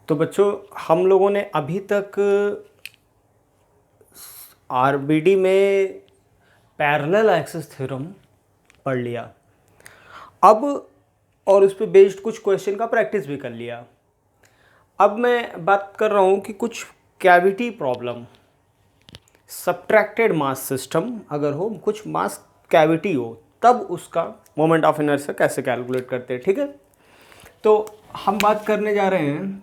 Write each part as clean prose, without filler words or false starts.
तो बच्चों, हम लोगों ने अभी तक आरबीडी में पैरेलल एक्सिस थ्योरम पढ़ लिया। अब और उस पर बेस्ड कुछ क्वेश्चन का प्रैक्टिस भी कर लिया। अब मैं बात कर रहा हूँ कि कुछ cavity problem, subtracted mass system अगर हो, कुछ मास कैविटी हो, तब उसका मोमेंट ऑफ इनर्शिया कैसे कैलकुलेट करते हैं। ठीक है, तो हम बात करने जा रहे हैं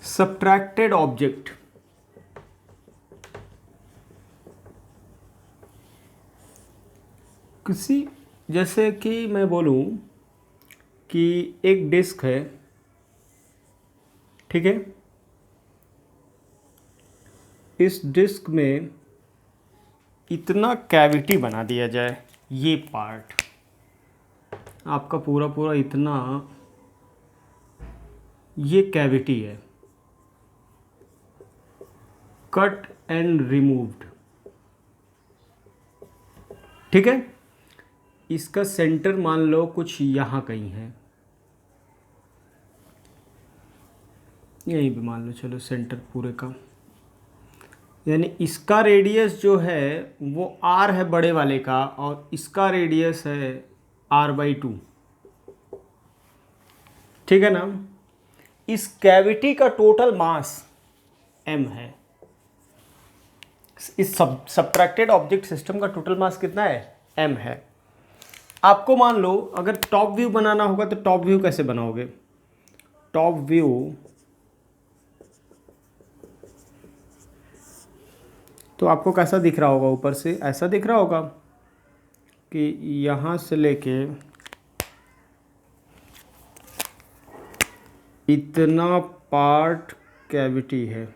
सब्ट्रैक्टेड ऑब्जेक्ट। किसी, जैसे कि मैं बोलूं कि एक डिस्क है, ठीक है, इस डिस्क में इतना कैविटी बना दिया जाए, ये पार्ट आपका पूरा पूरा इतना, ये कैविटी है, कट एंड रिमूव्ड। ठीक है, इसका सेंटर मान लो कुछ यहाँ कहीं है, यहीं पे मान लो, चलो सेंटर पूरे का, यानी इसका रेडियस जो है वो r है बड़े वाले का, और इसका रेडियस है r/2। ठीक है ना। इस कैविटी का टोटल मास m है। इस सब्ट्रैक्टेड ऑब्जेक्ट सिस्टम का टोटल मास कितना है? m है। आपको मान लो अगर टॉप व्यू बनाना होगा तो टॉप व्यू कैसे बनाओगे? टॉप व्यू तो आपको कैसा दिख रहा होगा? ऊपर से ऐसा दिख रहा होगा कि यहाँ से लेके इतना पार्ट कैविटी है।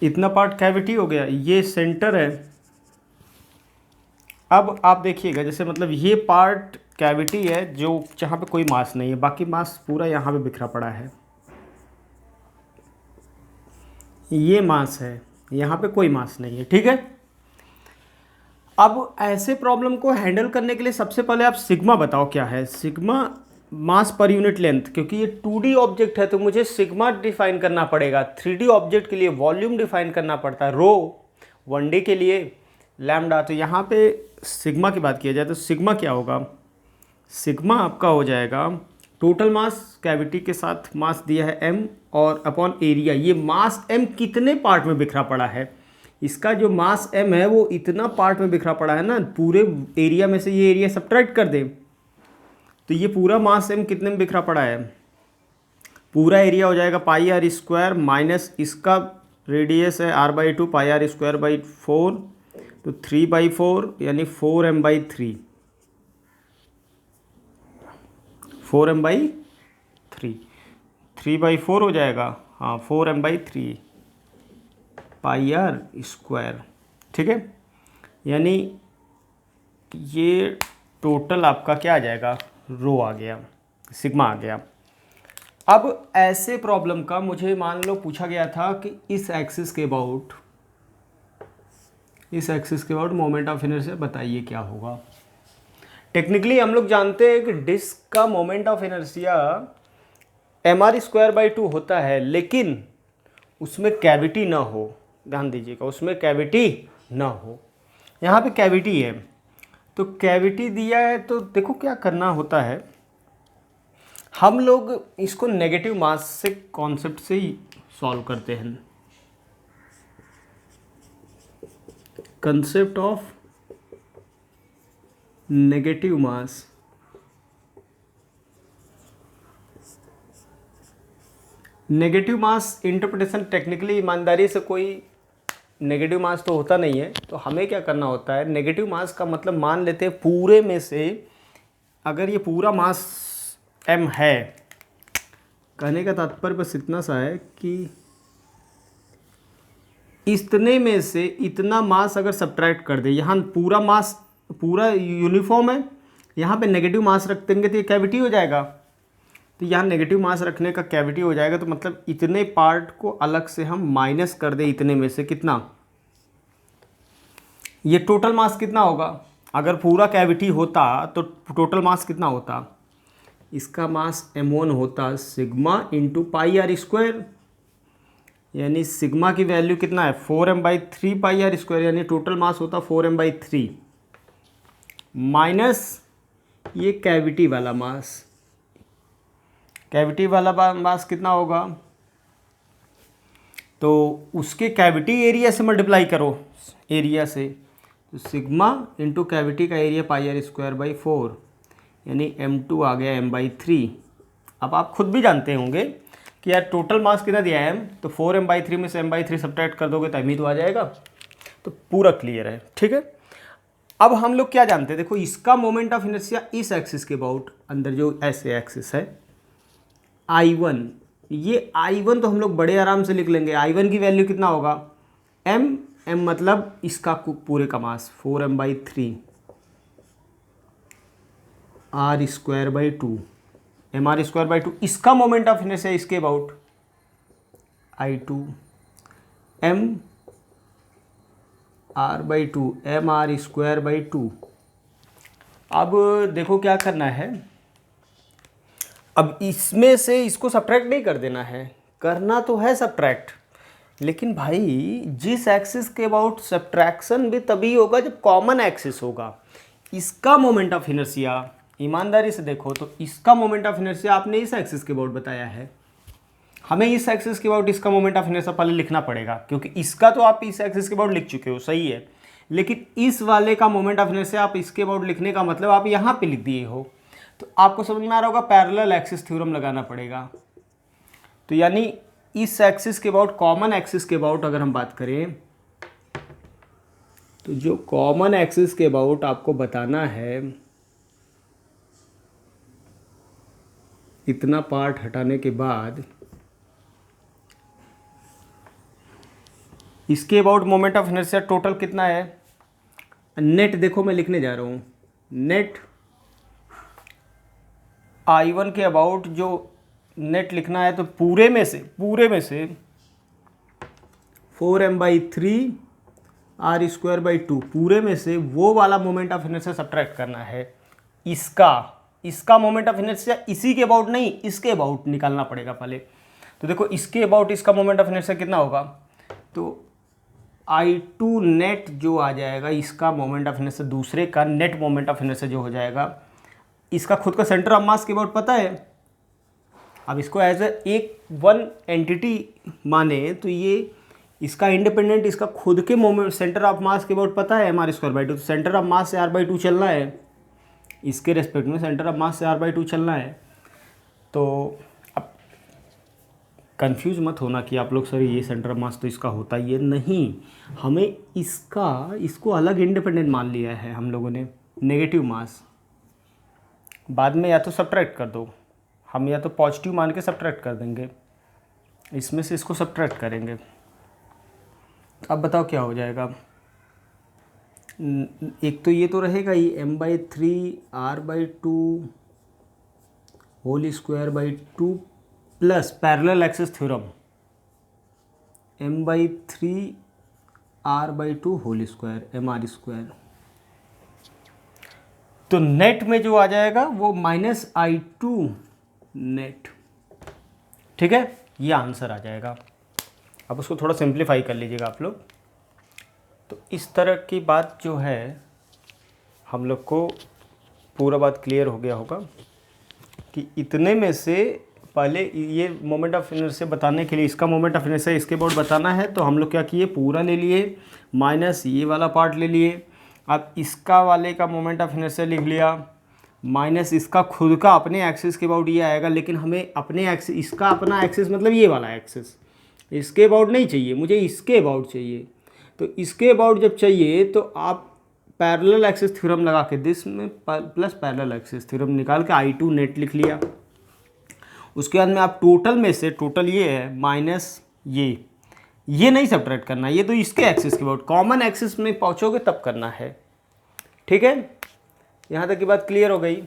इतना पार्ट कैविटी हो गया, ये सेंटर है। अब आप देखिएगा, जैसे मतलब ये पार्ट कैविटी है जो जहाँ पे कोई मास नहीं है, बाकी मास पूरा यहाँ पे बिखरा पड़ा है। ये मास है, यहाँ पे कोई मास नहीं है। ठीक है, अब ऐसे प्रॉब्लम को हैंडल करने के लिए सबसे पहले आप सिग्मा बताओ क्या है। सिग्मा मास पर यूनिट लेंथ, क्योंकि ये 2D ऑब्जेक्ट है तो मुझे सिग्मा डिफाइन करना पड़ेगा। 3D ऑब्जेक्ट के लिए वॉल्यूम डिफाइन करना पड़ता है, रो। 1D के लिए लैम्डा। तो यहाँ पे सिग्मा की बात किया जाए तो सिग्मा क्या होगा? सिग्मा आपका हो जाएगा टोटल मास, कैविटी के साथ मास दिया है m, और अपॉन एरिया। ये मास m कितने पार्ट में बिखरा पड़ा है, इसका जो मास m है वो इतना पार्ट में बिखरा पड़ा है ना, पूरे एरिया में से ये एरिया सब्ट्रैक्ट कर दें तो ये पूरा मास m कितने में बिखरा पड़ा है? पूरा एरिया हो जाएगा πr² माइनस इसका रेडियस है r/2 πr²/4, तो 3/4 यानी 4m/3, 4m/3, 3/4 हो जाएगा, हाँ 4m/3 πr²। ठीक है, यानी ये टोटल आपका क्या आ जाएगा? रो आ गया, सिग्मा आ गया। अब ऐसे प्रॉब्लम का मुझे मान लो पूछा गया था कि इस एक्सिस के अबाउट, इस एक्सिस के अबाउट मोमेंट ऑफ इनर्शिया बताइए क्या होगा। टेक्निकली हम लोग जानते हैं कि डिस्क का मोमेंट ऑफ इनर्शिया mr²/2 होता है, लेकिन उसमें कैविटी ना हो। ध्यान दीजिएगा, उसमें कैविटी ना हो। यहाँ पे कैविटी है, तो कैविटी दिया है तो देखो क्या करना होता है, हम लोग इसको नेगेटिव मास से कॉन्सेप्ट से ही सॉल्व करते हैं। Concept of negative mass. Negative mass interpretation technically ईमानदारी से कोई नेगेटिव मास तो होता नहीं है, तो हमें क्या करना होता है, नेगेटिव मास का मतलब मान लेते हैं पूरे में से, अगर ये पूरा मास m है, कहने का तात्पर्य बस इतना सा है कि इतने में से इतना मास अगर सब्ट्रैक्ट कर दे, यहाँ पूरा मास पूरा यूनिफॉर्म है, यहाँ पे नेगेटिव मास रख देंगे तो ये कैविटी हो जाएगा। तो यहाँ नेगेटिव मास रखने का कैविटी हो जाएगा, तो मतलब इतने पार्ट को अलग से हम माइनस कर दें इतने में से, कितना, ये टोटल मास कितना होगा, अगर पूरा कैविटी होता तो टोटल मास कितना होता, इसका मास m1 होता sigma into pi r square, यानी सिग्मा की वैल्यू कितना है 4m/3 पाई आर स्क्वायर, यानी टोटल मास होता 4m/3 माइनस ये कैविटी वाला मास। कैविटी वाला मास कितना होगा, तो उसके कैविटी एरिया से मल्टीप्लाई करो एरिया से, तो सिग्मा इंटू कैविटी का area pi r square by 4, यानी m2 आ गया m/3। अब आप खुद भी जानते होंगे कि यार टोटल मास कितना दिया है m, तो 4m/3 में से m/3 सब्ट्रैक्ट कर दोगे तो m ही तो आ जाएगा। तो पूरा क्लियर है, ठीक है। अब हम लोग क्या जानते हैं, देखो इसका मोमेंट ऑफ इनर्शिया इस एक्सिस के अबाउट, अंदर जो ऐसे एक्सिस है I1, ये I1 तो हम लोग बड़े आराम से लिख लेंगे। I1 की वैल्यू कितना होगा, m मतलब इसका पूरे का मास 4m/3 r²/2 mr²/2, इसका मोमेंट ऑफ इनर्शिया इसके about I2 m r/2 mr²/2। अब देखो क्या करना है, अब इसमें से इसको सब्ट्रैक्ट नहीं कर देना है, करना तो है सब्ट्रैक्ट, लेकिन भाई जिस एक्सिस के अबाउट सब्ट्रैक्शन भी तभी होगा जब कॉमन एक्सिस होगा। इसका मोमेंट ऑफ इनर्शिया ईमानदारी से देखो तो इसका मोमेंट ऑफ इनर्शिया आपने इस एक्सिस के अबाउट बताया है, हमें इस एक्सिस के अबाउट इसका मोमेंट ऑफ इनर्शिया पहले लिखना पड़ेगा, क्योंकि इसका तो आप इस एक्सिस के अबाउट लिख चुके हो, सही है, लेकिन इस वाले का मोमेंट ऑफ इनर्शिया आप इसके अबाउट लिखने का मतलब आप यहाँ पे लिख दिए हो, तो आपको समझ में आ रहा होगा पैरेलल एक्सिस थ्योरम लगाना पड़ेगा। तो यानी इस एक्सिस के अबाउट, कॉमन एक्सिस के अबाउट अगर हम बात करें, तो जो कॉमन एक्सिस के अबाउट आपको बताना है, इतना पार्ट हटाने के बाद इसके about moment of inertia total कितना है, नेट देखो मैं लिखने जा रहा हूँ, नेट I1 के अबाउट जो नेट लिखना है, तो पूरे में से 4m/3 r²/2, पूरे में से वो वाला मोमेंट ऑफ इनर्शिया सब्ट्रैक्ट करना है। इसका मोमेंट ऑफ इनर्शिया इसी के अबाउट नहीं, इसके अबाउट निकालना पड़ेगा पहले। तो देखो इसके अबाउट इसका मोमेंट ऑफ इनर्शिया कितना होगा, तो I2 नेट जो आ जाएगा, इसका मोमेंट ऑफ इनर्शिया, दूसरे का नेट मोमेंट ऑफ इनर्शिया जो हो जाएगा, इसका खुद का सेंटर ऑफ मास के अबाउट पता है। अब इसको एज एक वन एंटिटी माने तो ये इसका इंडिपेंडेंट, इसका खुद के मोमेंट सेंटर ऑफ मास के अबाउट पता है mr²/2, तो सेंटर ऑफ मास से r/2 चलना है, इसके रेस्पेक्ट में सेंटर ऑफ मास से r/2 चलना है। तो अब कंफ्यूज मत होना कि आप लोग सर ये सेंटर ऑफ मास तो इसका होता ही है, नहीं, हमें इसको अलग इंडिपेंडेंट मान लिया है हम लोगों ने, नेगेटिव मास। बाद में या तो सब्ट्रैक्ट कर दो, हम या तो पॉजिटिव मान के सब्ट्रैक्ट कर देंगे, इसमें से इसको सब्ट्रैक्ट करेंगे। अब बताओ क्या हो जाएगा, एक तो ये तो रहेगा ही m/3 r/2 2 plus parallel axis theorem m/3 r/2 mr²। तो नेट में जो आ जाएगा वो -I2 नेट, ठीक है, ये आंसर आ जाएगा। अब उसको थोड़ा सिंप्लीफाई कर लीजिएगा आप लोग। तो इस तरह की बात जो है हम लोग को पूरा बात क्लियर हो गया होगा कि इतने में से पहले ये मोमेंट ऑफ इनर्शिया बताने के लिए, इसका मोमेंट ऑफ इनर्शिया इसके अबाउट बताना है, तो हम लोग क्या किए, पूरा ले लिए माइनस ये वाला पार्ट ले लिए। अब इसका वाले का मोमेंट ऑफ इनर्शिया लिख लिया, माइनस इसका खुद का अपने एक्सिस के अबाउट ये आएगा, लेकिन हमें अपने एक्सिस, इसका अपना एक्सिस मतलब ये वाला एक्सिस, इसके अबाउट नहीं चाहिए मुझे, इसके अबाउट चाहिए। तो इसके अबाउट जब चाहिए तो आप पैरेलल एक्सिस थ्योरम लगा के, दिस में प्लस पैरेलल एक्सिस थ्योरम निकाल के I2 नेट लिख लिया। उसके बाद में आप टोटल में से, टोटल ये है माइनस ये नहीं सब्ट्रैक्ट करना, ये तो इसके एक्सिस के अबाउट, कॉमन एक्सिस में पहुंचोगे तब करना है, ठीक है। यहाँ तक की बात क्लियर हो गई।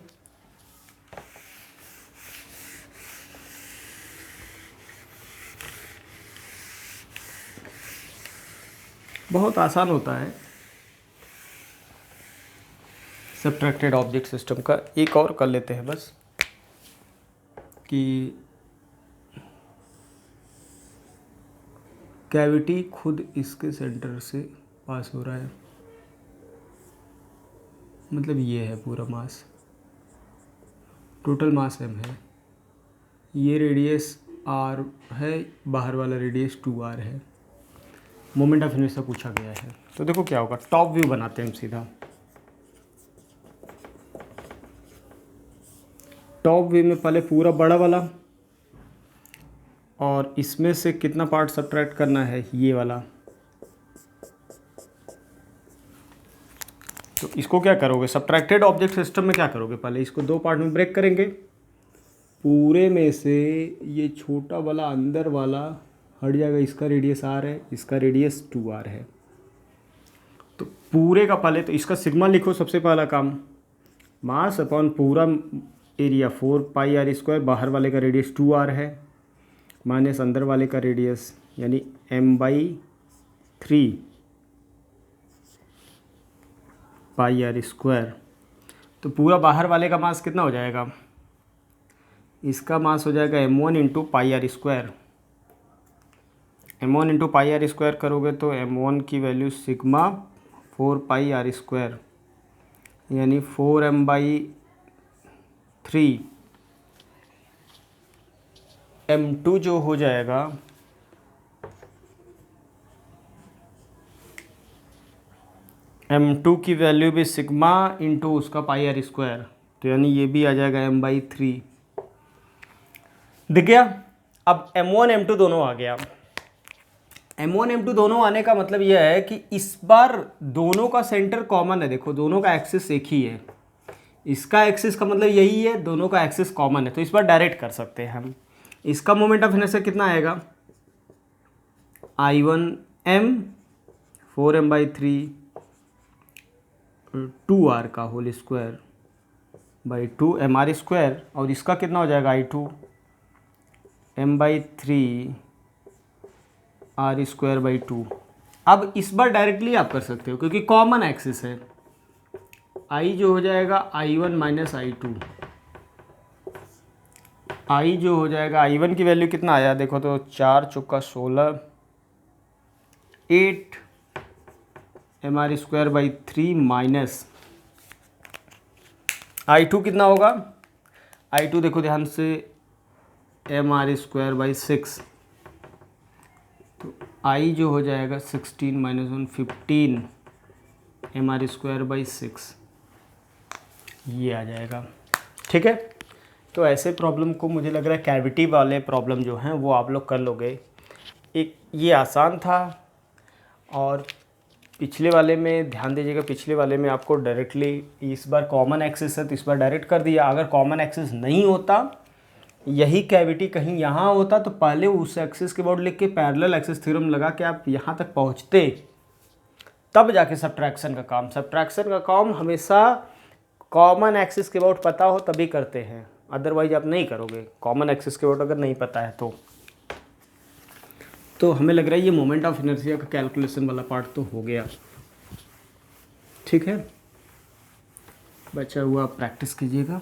बहुत आसान होता है सब्ट्रैक्टेड ऑब्जेक्ट सिस्टम का। एक और कर लेते हैं बस कि कैविटी खुद इसके सेंटर से पास हो रहा है, मतलब ये है पूरा मास, टोटल मास m है, ये रेडियस r है, बाहर वाला रेडियस 2r है। मोमेंट ऑफ इनर्शिया पूछा गया है, तो देखो क्या होगा। टॉप व्यू बनाते हैं हम सीधा। टॉप व्यू में पहले पूरा बड़ा वाला, और इसमें से कितना पार्ट सब्ट्रैक्ट करना है, ये वाला। तो इसको क्या करोगे, सब्ट्रैक्टेड ऑब्जेक्ट सिस्टम में क्या करोगे, पहले इसको दो पार्ट में ब्रेक करेंगे। पूरे में से ये छोटा वाला अंदर वाला हट जाएगा, इसका रेडियस r है, इसका रेडियस 2r है। तो पूरे का पहले तो इसका सिग्मा लिखो, सबसे पहला काम। मास अपॉन पूरा एरिया 4 पाई r स्क्वायर, बाहर वाले का रेडियस 2r है, माइनस अंदर वाले का रेडियस यानी m/3 पाई r स्क्वायर। तो पूरा बाहर वाले का मास कितना हो जाएगा, इसका मास हो जाएगा m1 into pi r square. m1 into pi r square करोगे तो m1 की वैल्यू सिग्मा 4 पाई r स्क्वायर यानी 4m/3। m2 जो हो जाएगा m2 की वैल्यू भी सिग्मा इंटू उसका पाई r स्क्वायर, तो यानी ये भी आ जाएगा m/3। दिख गया। अब m1 m2 दोनों आ गया। m1 m2 दोनों आने का मतलब यह है कि इस बार दोनों का सेंटर कॉमन है। देखो दोनों का एक्सिस एक ही है, इसका एक्सिस का मतलब यही है, दोनों का एक्सिस कॉमन है, तो इस बार डायरेक्ट कर सकते हैं हम। इसका मोमेंट ऑफ इनर्शिया कितना आएगा, I1m 4m/3 2r का whole square by 2 mr square, और इसका कितना हो जाएगा I2 m/3 r square by 2। अब इस बार डायरेक्टली आप कर सकते हो क्योंकि कॉमन एक्सिस है। I जो हो जाएगा I1 माइनस I2, I जो हो जाएगा I1 की वैल्यू कितना आया देखो तो 4 चौका 16 8 mr square by 3 minus I2 कितना होगा, I2 देखो ध्यान से mr स्क्वायर बाई 6, तो I जो हो जाएगा 16 माइनस 1 15 mr स्क्वायर बाई 6, ये आ जाएगा। ठीक है, तो ऐसे प्रॉब्लम को मुझे लग रहा है कैविटी वाले प्रॉब्लम जो हैं वो आप लोग कर लोगे। एक ये आसान था, और पिछले वाले में ध्यान दीजिएगा, पिछले वाले में आपको डायरेक्टली इस बार कॉमन एक्सिस है तो इस बार डायरेक्ट कर दिया। अगर कॉमन एक्सिस नहीं होता, यही कैविटी कहीं यहाँ होता, तो पहले उस एक्सिस के अबाउट लिख के पैरेलल एक्सिस थ्योरम लगा के आप यहाँ तक पहुँचते, तब जाके सब्ट्रैक्शन का काम हमेशा कॉमन एक्सिस के अबाउट पता हो तभी करते हैं, अदरवाइज आप नहीं करोगे कॉमन एक्सिस के अबाउट अगर नहीं पता है तो हमें लग रहा है ये मोमेंट ऑफ इनर्शिया का कैलकुलेशन वाला पार्ट तो हो गया। ठीक है, बचा हुआ प्रैक्टिस कीजिएगा।